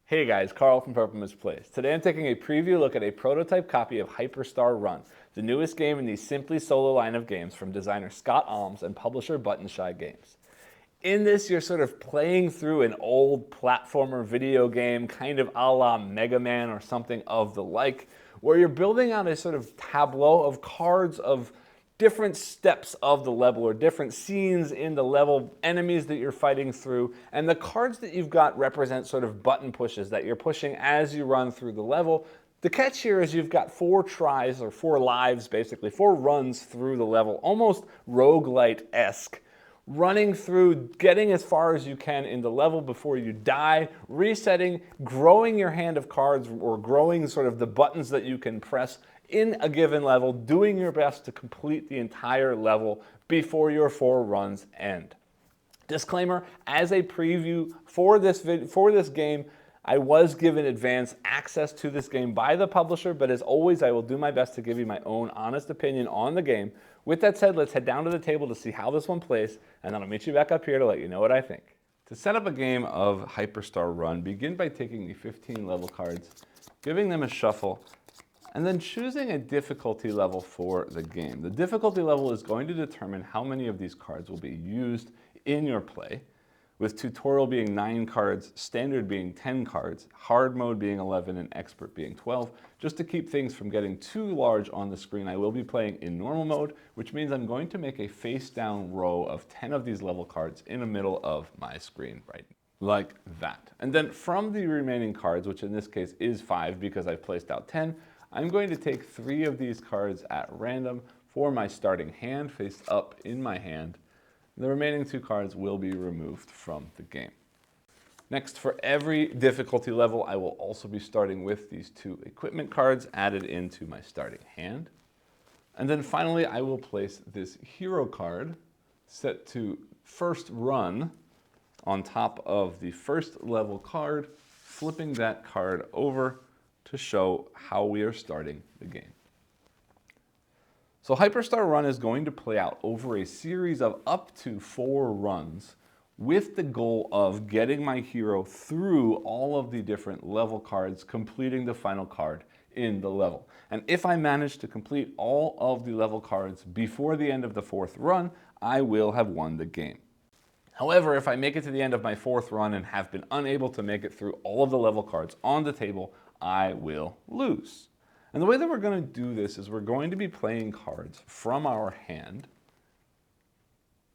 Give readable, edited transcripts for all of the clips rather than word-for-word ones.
Hey guys, Carl from Purple Misplaced. Today I'm taking a preview look at a prototype copy of Hyperstar Run, the newest game in the Simply Solo line of games from designer Scott Almes and publisher Button Shy Games. In this, you're sort of playing through an old platformer video game, kind of a la Mega Man or something of the like, where you're building out a sort of tableau of cards of different steps of the level or different scenes in the level, enemies that you're fighting through, and the cards that you've got represent sort of button pushes that you're pushing as you run through the level. The catch here is you've got 4 tries, or 4 lives basically, 4 runs through the level, almost roguelite-esque, running through, getting as far as you can in the level before you die, resetting, growing your hand of cards, or growing sort of the buttons that you can press in a given level, doing your best to complete the entire level before your 4 runs end. Disclaimer, as a preview for this game, I was given advance access to this game by the publisher, but as always, I will do my best to give you my own honest opinion on the game. With that said, let's head down to the table to see how this one plays, and then I'll meet you back up here to let you know what I think. To set up a game of Hyperstar Run, begin by taking the 15 level cards, giving them a shuffle, and then choosing a difficulty level for the game. The difficulty level is going to determine how many of these cards will be used in your play, with tutorial being 9 cards, standard being 10 cards, hard mode being 11, and expert being 12. Just to keep things from getting too large on the screen, I will be playing in normal mode, which means I'm going to make a face down row of 10 of these level cards in the middle of my screen, right like that. And then from the remaining cards, which in this case is 5 because I've placed out 10, I'm going to take 3 of these cards at random for my starting hand, face up in my hand. The remaining 2 cards will be removed from the game. Next, for every difficulty level, I will also be starting with these 2 equipment cards added into my starting hand. And then finally, I will place this hero card set to first run on top of the first level card, flipping that card over to show how we are starting the game. So Hyperstar Run is going to play out over a series of up to 4 runs with the goal of getting my hero through all of the different level cards, completing the final card in the level. And if I manage to complete all of the level cards before the end of the 4th run, I will have won the game. However, if I make it to the end of my 4th run and have been unable to make it through all of the level cards on the table, I will lose. And the way that we're going to do this is we're going to be playing cards from our hand.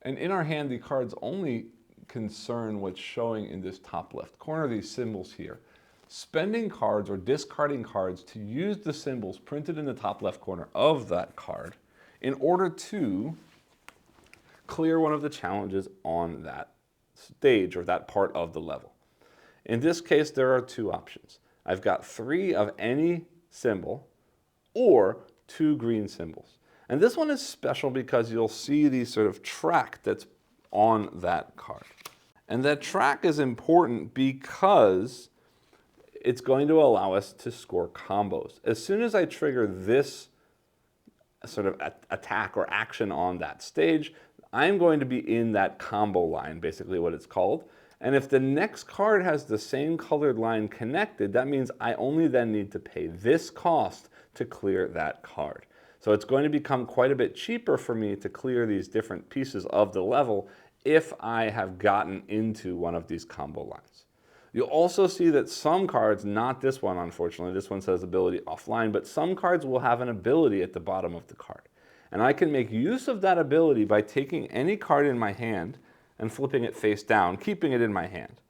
And in our hand, the cards only concern what's showing in this top left corner, these symbols here. Spending cards or discarding cards to use the symbols printed in the top left corner of that card in order to clear one of the challenges on that stage or that part of the level. In this case, there are 2 options. I've got 3 of any symbol or 2 green symbols. And this one is special because you'll see the sort of track that's on that card. And that track is important because it's going to allow us to score combos. As soon as I trigger this sort of attack or action on that stage, I'm going to be in that combo line, basically what it's called. And if the next card has the same colored line connected, that means I only then need to pay this cost to clear that card. So it's going to become quite a bit cheaper for me to clear these different pieces of the level if I have gotten into one of these combo lines. You'll also see that some cards, not this one unfortunately, this one says ability offline, but some cards will have an ability at the bottom of the card. And I can make use of that ability by taking any card in my hand and flipping it face down, keeping it in my hand.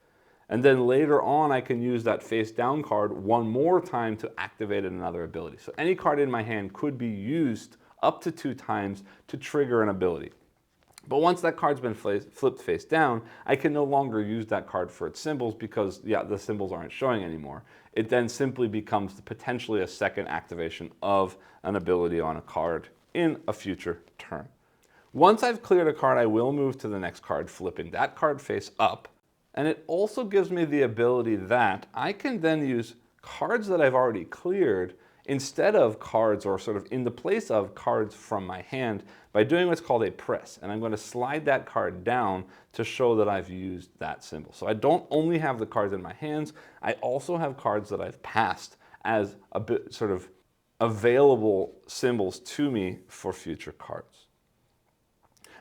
And then later on, I can use that face down card one more time to activate another ability. So any card in my hand could be used up to 2 times to trigger an ability. But once that card's been flipped face down, I can no longer use that card for its symbols because, yeah, the symbols aren't showing anymore. It then simply becomes potentially a second activation of an ability on a card in a future turn. Once I've cleared a card, I will move to the next card, flipping that card face up. And it also gives me the ability that I can then use cards that I've already cleared instead of cards, or sort of in the place of cards from my hand, by doing what's called a press. And I'm going to slide that card down to show that I've used that symbol. So I don't only have the cards in my hands, I also have cards that I've passed as a bit sort of available symbols to me for future cards.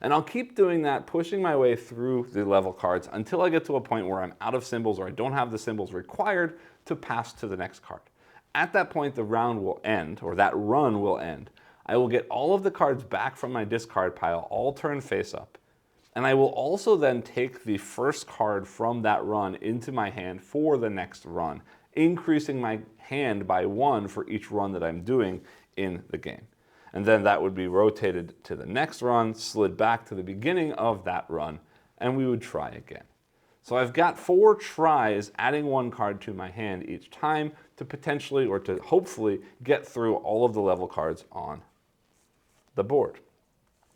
And I'll keep doing that, pushing my way through the level cards until I get to a point where I'm out of symbols, or I don't have the symbols required to pass to the next card. At that point, the round will end, or that run will end. I will get all of the cards back from my discard pile, all turned face up. And I will also then take the first card from that run into my hand for the next run, increasing my hand by 1 for each run that I'm doing in the game. And then that would be rotated to the next run, slid back to the beginning of that run, and we would try again. So I've got 4 tries adding 1 card to my hand each time to potentially, or to hopefully, get through all of the level cards on the board.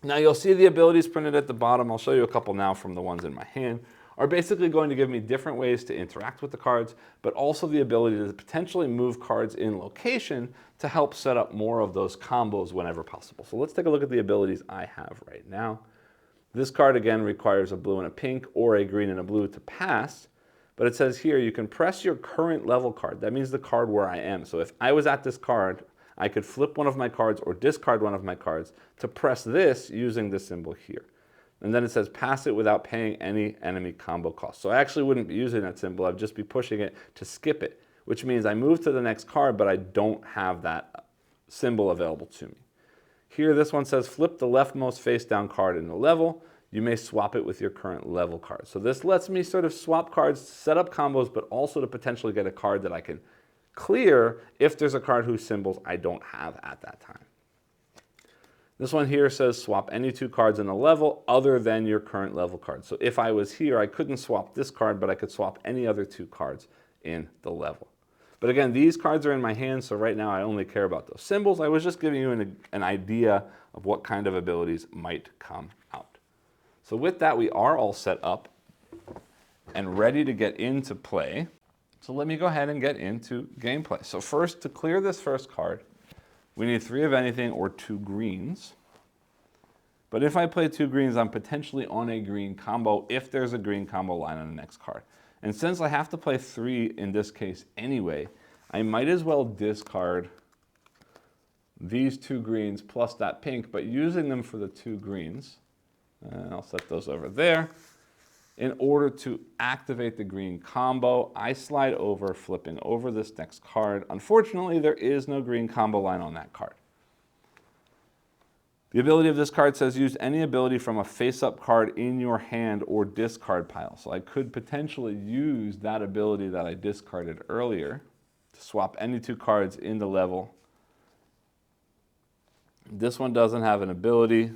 Now you'll see the abilities printed at the bottom. I'll show you a couple now from the ones in my hand, are basically going to give me different ways to interact with the cards, but also the ability to potentially move cards in location to help set up more of those combos whenever possible. So let's take a look at the abilities I have right now. This card again requires a blue and a pink, or a green and a blue to pass, but it says here you can press your current level card. That means the card where I am. So if I was at this card, I could flip one of my cards or discard one of my cards to press this using this symbol here. And then it says pass it without paying any enemy combo cost. So I actually wouldn't be using that symbol, I'd just be pushing it to skip it, which means I move to the next card, but I don't have that symbol available to me. Here, this one says flip the leftmost face down card in the level. You may swap it with your current level card. So this lets me sort of swap cards, set up combos, but also to potentially get a card that I can clear if there's a card whose symbols I don't have at that time. This one here says swap any 2 cards in a level other than your current level card. So if I was here, I couldn't swap this card, but I could swap any other 2 cards in the level. But again, these cards are in my hand, so right now I only care about those symbols. I was just giving you an idea of what kind of abilities might come out. So with that, we are all set up and ready to get into play. So let me go ahead and get into gameplay. So first, to clear this first card, we need 3 of anything or 2 greens. But if I play 2 greens, I'm potentially on a green combo if there's a green combo line on the next card. And since I have to play 3 in this case anyway, I might as well discard these 2 greens plus that pink, but using them for the 2 greens. And I'll set those over there. In order to activate the green combo, I slide over, flipping over this next card. Unfortunately, there is no green combo line on that card. The ability of this card says use any ability from a face-up card in your hand or discard pile. So I could potentially use that ability that I discarded earlier to swap any 2 cards in the level. This one doesn't have an ability.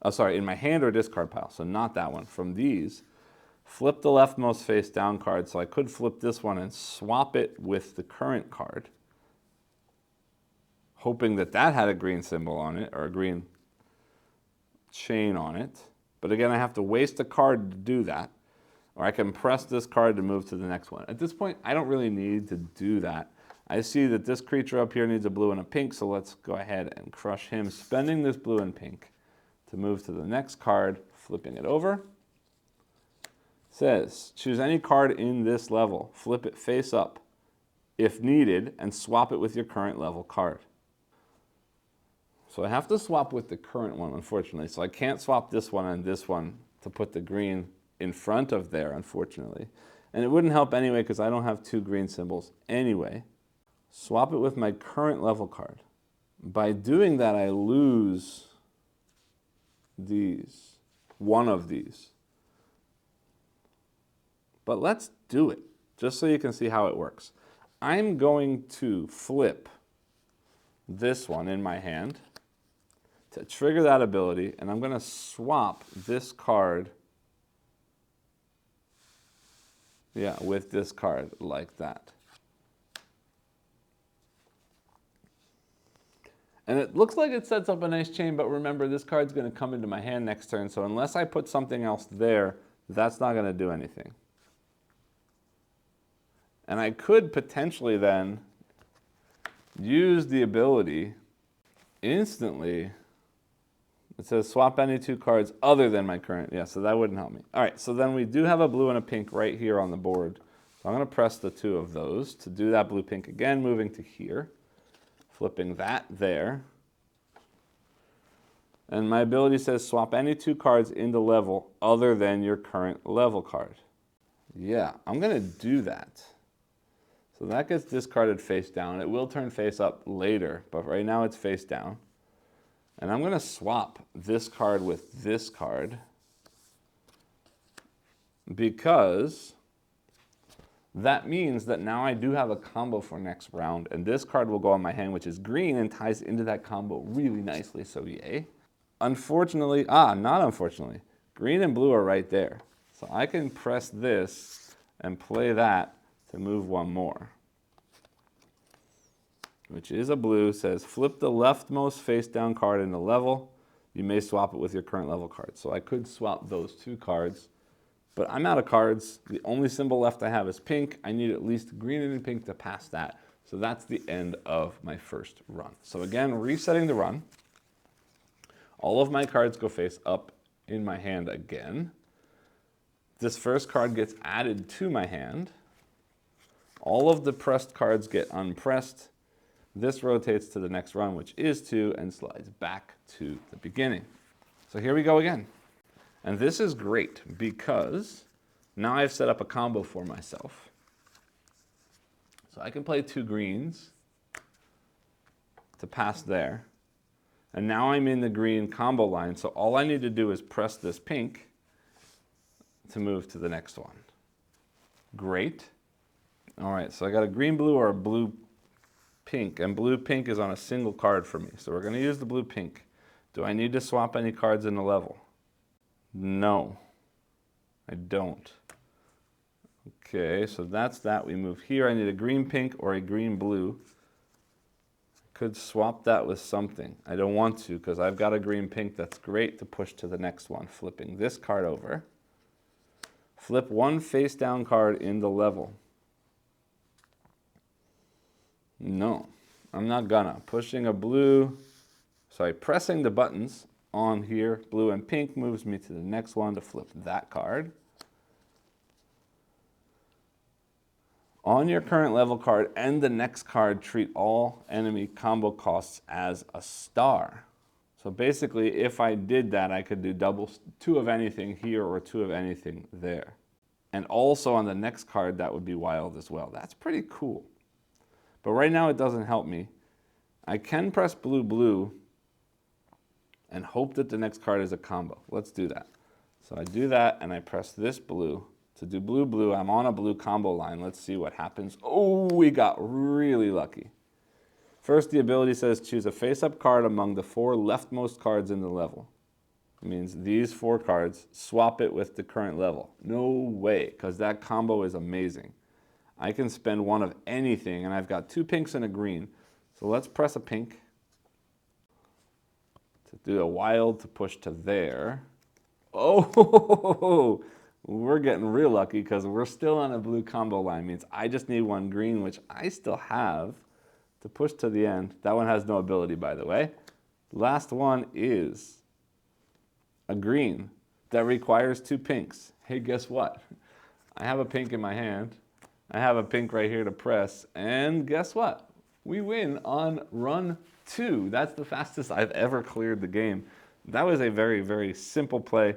Oh, sorry, in my hand or discard pile, so not that one. From these, flip the leftmost face down card, so I could flip this one and swap it with the current card, hoping that that had a green symbol on it, or a green chain on it. But again, I have to waste a card to do that, or I can press this card to move to the next one. At this point, I don't really need to do that. I see that this creature up here needs a blue and a pink, so let's go ahead and crush him, spending this blue and pink to move to the next card, flipping it over. Says, choose any card in this level, flip it face up if needed, and swap it with your current level card. So I have to swap with the current one, unfortunately. So I can't swap this one and this one to put the green in front of there, unfortunately. And it wouldn't help anyway because I don't have 2 green symbols anyway. Swap it with my current level card. By doing that, I lose these, one of these. But let's do it, just so you can see how it works. I'm going to flip this one in my hand to trigger that ability, and I'm going to swap this card, with this card like that. And it looks like it sets up a nice chain, but remember, this card's going to come into my hand next turn, so unless I put something else there, that's not going to do anything. And I could potentially then use the ability instantly. It says swap any 2 cards other than my current. Yeah, so that wouldn't help me. All right, so then we do have a blue and a pink right here on the board. So I'm going to press the 2 of those to do that blue pink again, moving to here, flipping that there. And my ability says swap any 2 cards in the level other than your current level card. Yeah, I'm going to do that. So that gets discarded face down. It will turn face up later, but right now it's face down. And I'm going to swap this card with this card because that means that now I do have a combo for next round, and this card will go on my hand, which is green, and ties into that combo really nicely, so yay. Unfortunately, not unfortunately, green and blue are right there. So I can press this and play that to move one more, which is a blue. Says flip the leftmost face down card in the level. You may swap it with your current level card. So I could swap those 2 cards, but I'm out of cards. The only symbol left I have is pink. I need at least green and pink to pass that. So that's the end of my first run. So again, resetting the run. All of my cards go face up in my hand again. This first card gets added to my hand. All of the pressed cards get unpressed. This rotates to the next run, which is 2, and slides back to the beginning. So here we go again. And this is great because now I've set up a combo for myself. So I can play 2 greens to pass there. And now I'm in the green combo line, so all I need to do is press this pink to move to the next one. Great. All right, so I got a green-blue or a blue-pink, and blue-pink is on a single card for me. So we're going to use the blue-pink. Do I need to swap any cards in the level? No, I don't. Okay, so that's that. We move here. I need a green-pink or a green-blue. Could swap that with something. I don't want to because I've got a green-pink that's great to push to the next one. Flipping this card over. Flip 1 face-down card in the level. No, I'm not gonna. Pushing a blue, pressing the buttons on here, blue and pink, moves me to the next one to flip that card. On your current level card and the next card, treat all enemy combo costs as a star. So basically, if I did that, I could do double 2 of anything here or 2 of anything there. And also on the next card, that would be wild as well. That's pretty cool. But right now, it doesn't help me. I can press blue, blue, and hope that the next card is a combo. Let's do that. So I do that, and I press this blue. To do blue, blue, I'm on a blue combo line. Let's see what happens. Oh, we got really lucky. First, the ability says choose a face-up card among the 4 leftmost cards in the level. It means these 4 cards, swap it with the current level. No way, because that combo is amazing. I can spend 1 of anything, and I've got 2 pinks and a green. So let's press a pink to do a wild to push to there. Oh, we're getting real lucky because we're still on a blue combo line. It means I just need 1 green, which I still have, to push to the end. That one has no ability, by the way. Last one is a green that requires 2 pinks. Hey, guess what? I have a pink in my hand. I have a pink right here to press. And guess what? We win on run 2. That's the fastest I've ever cleared the game. That was a very, very simple play.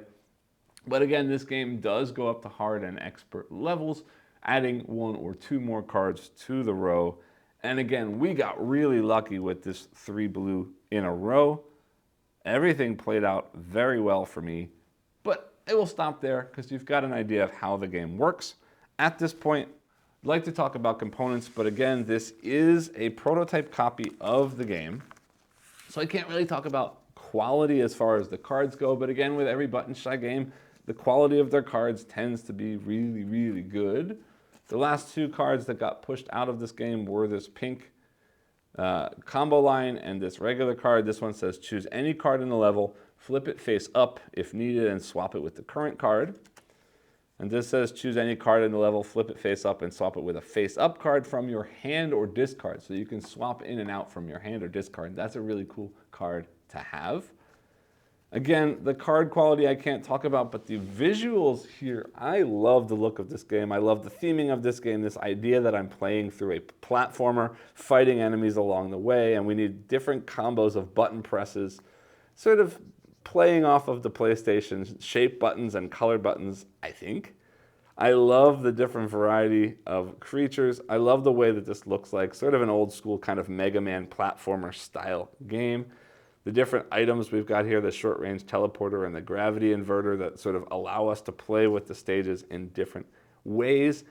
But again, this game does go up to hard and expert levels, adding 1 or 2 more cards to the row. And again, we got really lucky with this 3 blue in a row. Everything played out very well for me, but it will stop there because you've got an idea of how the game works. At this point, I'd like to talk about components, but again, this is a prototype copy of the game. So I can't really talk about quality as far as the cards go, but again, with every Button Shy game, the quality of their cards tends to be really, really good. The last 2 cards that got pushed out of this game were this pink combo line and this regular card. This one says choose any card in the level, flip it face up if needed, and swap it with the current card. And this says choose any card in the level, flip it face up, and swap it with a face up card from your hand or discard. So you can swap in and out from your hand or discard. That's a really cool card to have. Again, the card quality I can't talk about, but the visuals here, I love the look of this game. I love the theming of this game, this idea that I'm playing through a platformer, fighting enemies along the way, and we need different combos of button presses, sort of playing off of the PlayStation shape buttons and color buttons, I think. I love the different variety of creatures. I love the way that this looks like, sort of an old school kind of Mega Man platformer style game. The different items we've got here, the short range teleporter and the gravity inverter that sort of allow us to play with the stages in different ways.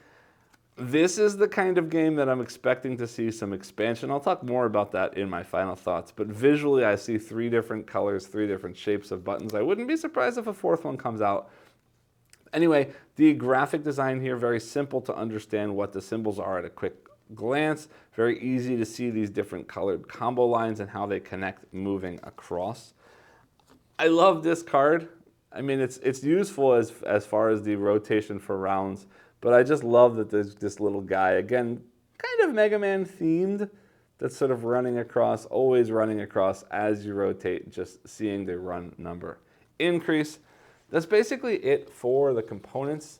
This is the kind of game that I'm expecting to see some expansion. I'll talk more about that in my final thoughts, but visually I see 3 different colors, 3 different shapes of buttons. I wouldn't be surprised if a 4th one comes out. Anyway, the graphic design here, very simple to understand what the symbols are at a quick glance. Very easy to see these different colored combo lines and how they connect moving across. I love this card. I mean, it's useful as far as the rotation for rounds, but I just love that there's this little guy, again, kind of Mega Man themed, that's sort of running across, always running across as you rotate, just seeing the run number increase. That's basically it for the components.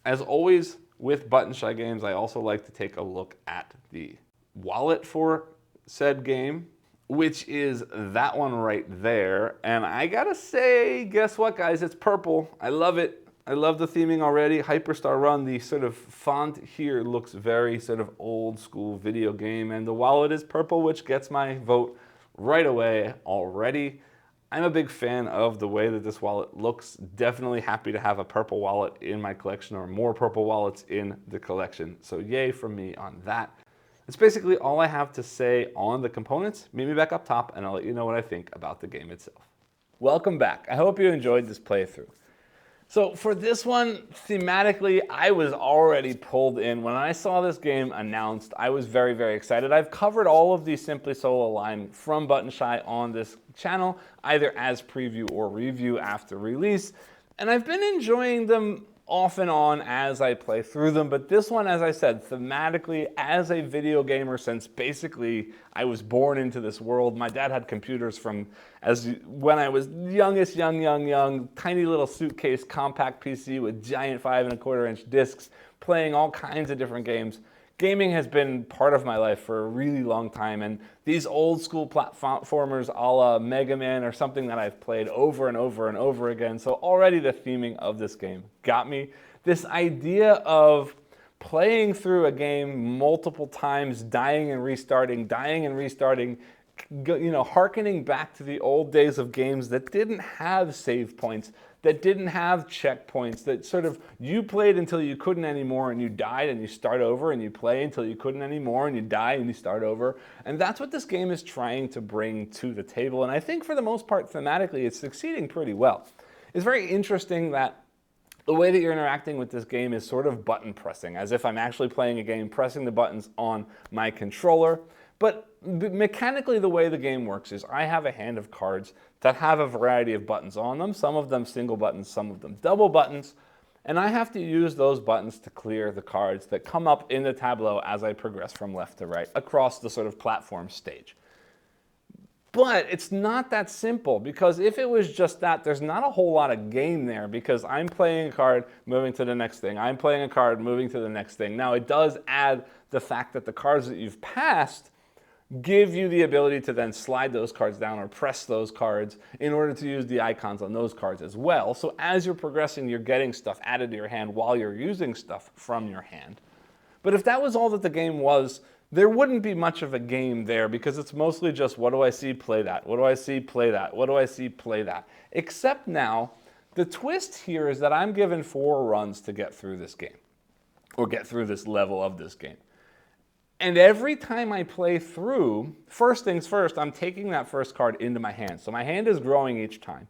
As always, with Button Shy games, I also like to take a look at the wallet for said game, which is that one right there. And I gotta say, guess what, guys? It's purple. I love it. I love the theming already. Hyperstar Run, the sort of font here looks very sort of old school video game. And the wallet is purple, which gets my vote right away already. I'm a big fan of the way that this wallet looks. Definitely happy to have a purple wallet in my collection or more purple wallets in the collection. So yay for me on that. That's basically all I have to say on the components. Meet me back up top and I'll let you know what I think about the game itself. Welcome back. I hope you enjoyed this playthrough. So for this one, thematically, I was already pulled in. When I saw this game announced, I was very, very excited. I've covered all of the Simply Solo line from Button Shy on this channel, either as preview or review after release. And I've been enjoying them off and on as I play through them, but this one, as I said, thematically, as a video gamer since basically I was born into this world. My dad had computers from when I was young, tiny little suitcase compact PC with giant 5 1/4 inch discs, playing all kinds of different games. Gaming has been part of my life for a really long time, and these old school platformers a la Mega Man are something that I've played over and over and over again, so already the theming of this game got me. This idea of playing through a game multiple times, dying and restarting, you know, hearkening back to the old days of games that didn't have save points, that didn't have checkpoints, that sort of you played until you couldn't anymore and you died and you start over, and you play until you couldn't anymore and you die and you start over. And that's what this game is trying to bring to the table. And I think for the most part, thematically, it's succeeding pretty well. It's very interesting that the way that you're interacting with this game is sort of button pressing, as if I'm actually playing a game, pressing the buttons on my controller. But mechanically, the way the game works is I have a hand of cards that have a variety of buttons on them, some of them single buttons, some of them double buttons, and I have to use those buttons to clear the cards that come up in the tableau as I progress from left to right across the sort of platform stage. But it's not that simple, because if it was just that, there's not a whole lot of game there, because I'm playing a card, moving to the next thing. I'm playing a card, moving to the next thing. Now, it does add the fact that the cards that you've passed give you the ability to then slide those cards down or press those cards in order to use the icons on those cards as well. So as you're progressing, you're getting stuff added to your hand while you're using stuff from your hand. But if that was all that the game was, there wouldn't be much of a game there, because it's mostly just, what do I see, play that. What do I see, play that. What do I see, play that. Except now, the twist here is that I'm given 4 runs to get through this game, or get through this level of this game. And every time I play through, first things first, I'm taking that first card into my hand. So my hand is growing each time,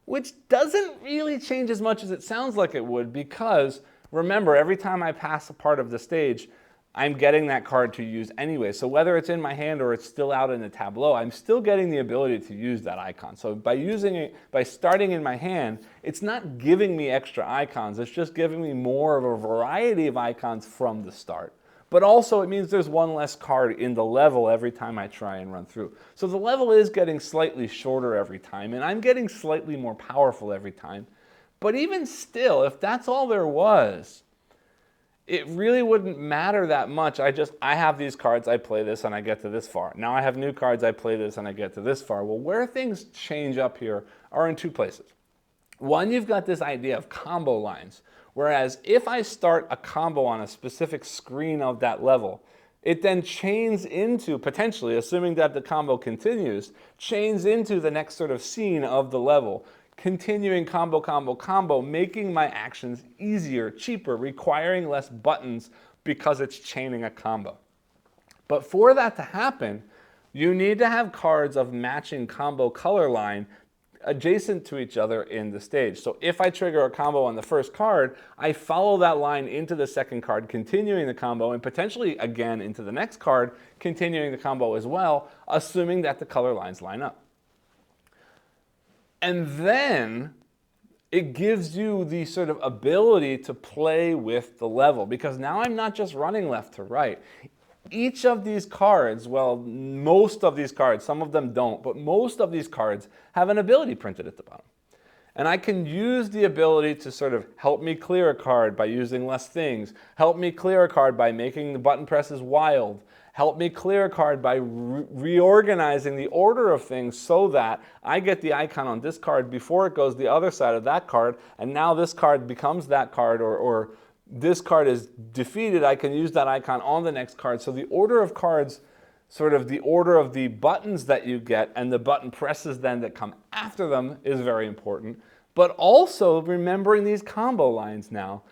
which doesn't really change as much as it sounds like it would, because remember, every time I pass a part of the stage, I'm getting that card to use anyway. So whether it's in my hand or it's still out in the tableau, I'm still getting the ability to use that icon. So by using it, by starting in my hand, it's not giving me extra icons. It's just giving me more of a variety of icons from the start. But also it means there's one less card in the level every time I try and run through. So the level is getting slightly shorter every time, and I'm getting slightly more powerful every time. But even still, if that's all there was, it really wouldn't matter that much. I have these cards, I play this, and I get to this far. Now I have new cards, I play this, and I get to this far. Well, where things change up here are in two places. One, you've got this idea of combo lines, whereas if I start a combo on a specific screen of that level, it then chains into, potentially, assuming that the combo continues, chains into the next sort of scene of the level, continuing combo, combo, combo, making my actions easier, cheaper, requiring less buttons because it's chaining a combo. But for that to happen, you need to have cards of matching combo color line adjacent to each other in the stage. So if I trigger a combo on the first card, I follow that line into the second card, continuing the combo, and potentially again into the next card, continuing the combo as well, assuming that the color lines line up. And then it gives you the sort of ability to play with the level, because now I'm not just running left to right. Each of these cards, well, most of these cards, some of them don't, but most of these cards have an ability printed at the bottom. And I can use the ability to sort of help me clear a card by using less things, help me clear a card by making the button presses wild, help me clear a card by reorganizing the order of things so that I get the icon on this card before it goes the other side of that card, and now this card becomes that card, or this card is defeated, I can use that icon on the next card. So the order of cards, sort of the order of the buttons that you get and the button presses then that come after them is very important. But also remembering these combo lines now.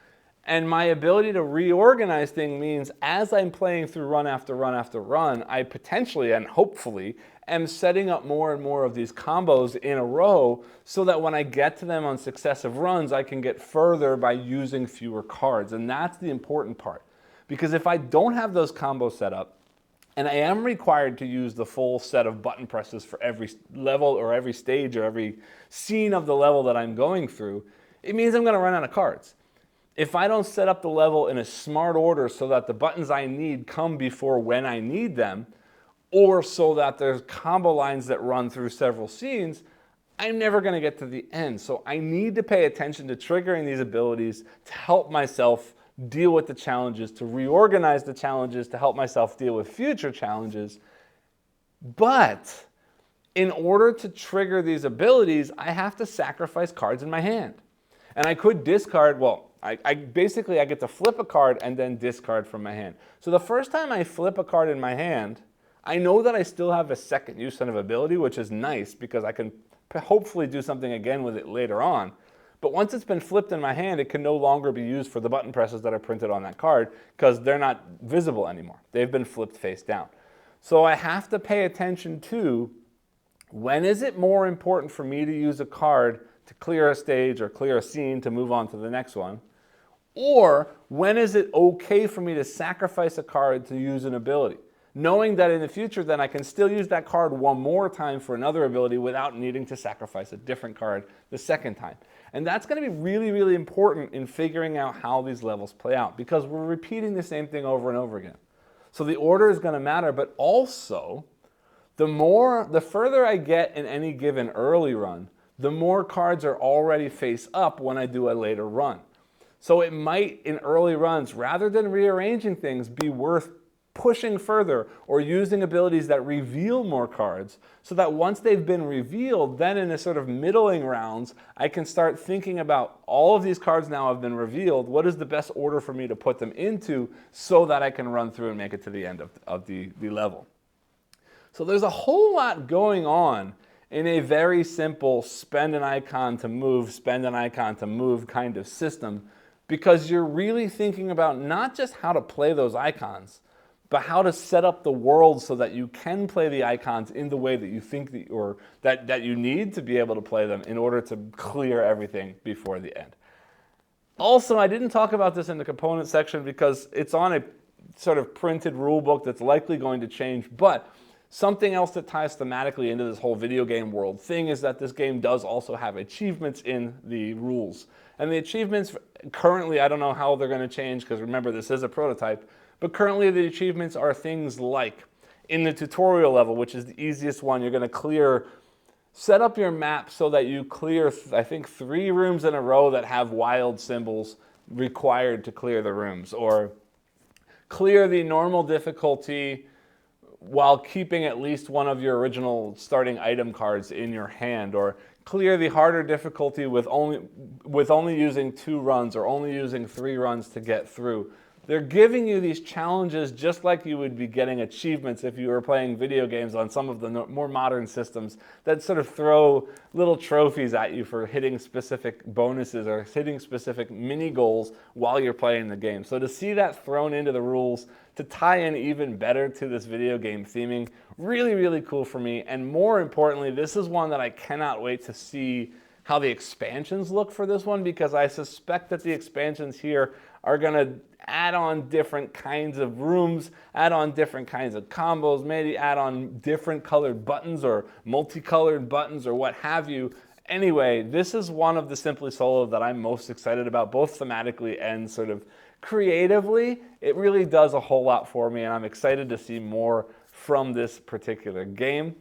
And my ability to reorganize things means as I'm playing through run after run after run, I potentially and hopefully am setting up more and more of these combos in a row so that when I get to them on successive runs, I can get further by using fewer cards. And that's the important part. Because if I don't have those combos set up, and I am required to use the full set of button presses for every level or every stage or every scene of the level that I'm going through, it means I'm going to run out of cards. If I don't set up the level in a smart order so that the buttons I need come before when I need them, or so that there's combo lines that run through several scenes, I'm never going to get to the end. So I need to pay attention to triggering these abilities to help myself deal with the challenges, to reorganize the challenges, to help myself deal with future challenges. But in order to trigger these abilities, I have to sacrifice cards in my hand. And I could discard, well, I basically get to flip a card and then discard from my hand. So the first time I flip a card in my hand, I know that I still have a second use of ability, which is nice because I can hopefully do something again with it later on. But once it's been flipped in my hand, it can no longer be used for the button presses that are printed on that card because they're not visible anymore. They've been flipped face down. So I have to pay attention to when is it more important for me to use a card to clear a stage or clear a scene to move on to the next one? Or when is it okay for me to sacrifice a card to use an ability? Knowing that in the future then I can still use that card one more time for another ability without needing to sacrifice a different card the second time. And that's going to be really, really important in figuring out how these levels play out because we're repeating the same thing over and over again. So the order is going to matter, but also the further I get in any given early run, the more cards are already face up when I do a later run. So it might, in early runs, rather than rearranging things, be worth pushing further or using abilities that reveal more cards so that once they've been revealed, then in a sort of middling rounds, I can start thinking about all of these cards now have been revealed. What is the best order for me to put them into so that I can run through and make it to the end of the level? So there's a whole lot going on in a very simple spend an icon to move, spend an icon to move kind of system, because you're really thinking about not just how to play those icons, but how to set up the world so that you can play the icons in the way that you think that you need to be able to play them in order to clear everything before the end. Also, I didn't talk about this in the component section because it's on a sort of printed rule book that's likely going to change. But something else that ties thematically into this whole video game world thing is that this game does also have achievements in the rules. And the achievements currently, I don't know how they're going to change, because remember, this is a prototype, but currently the achievements are things like, in the tutorial level, which is the easiest one, you're going to clear, set up your map so that you clear, I think, 3 rooms in a row that have wild symbols required to clear the rooms, or clear the normal difficulty while keeping at least one of your original starting item cards in your hand, or clear the harder difficulty with only using 2 runs or only using 3 runs to get through. They're giving you these challenges just like you would be getting achievements if you were playing video games on some of the more modern systems that sort of throw little trophies at you for hitting specific bonuses or hitting specific mini goals while you're playing the game. So to see that thrown into the rules to tie in even better to this video game theming, really, really cool for me. And more importantly, this is one that I cannot wait to see how the expansions look for this one, because I suspect that the expansions here are going to add on different kinds of rooms, add on different kinds of combos, maybe add on different colored buttons or multicolored buttons or what have you. Anyway, this is one of the Simply Solo that I'm most excited about, both thematically and sort of creatively. It really does a whole lot for me, and I'm excited to see more from this particular game.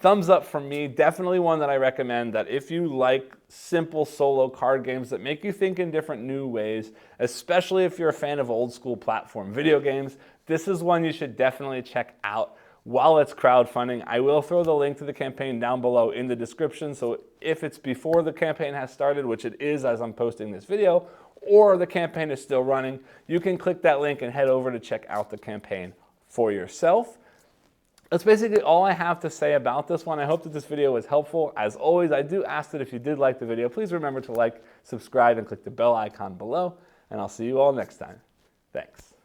Thumbs up from me, definitely one that I recommend, that if you like simple solo card games that make you think in different new ways, especially if you're a fan of old school platform video games, this is one you should definitely check out while it's crowdfunding. I will throw the link to the campaign down below in the description, so if it's before the campaign has started, which it is as I'm posting this video, or the campaign is still running, you can click that link and head over to check out the campaign for yourself. That's basically all I have to say about this one. I hope that this video was helpful. As always, I do ask that if you did like the video, please remember to like, subscribe, and click the bell icon below, and I'll see you all next time. Thanks.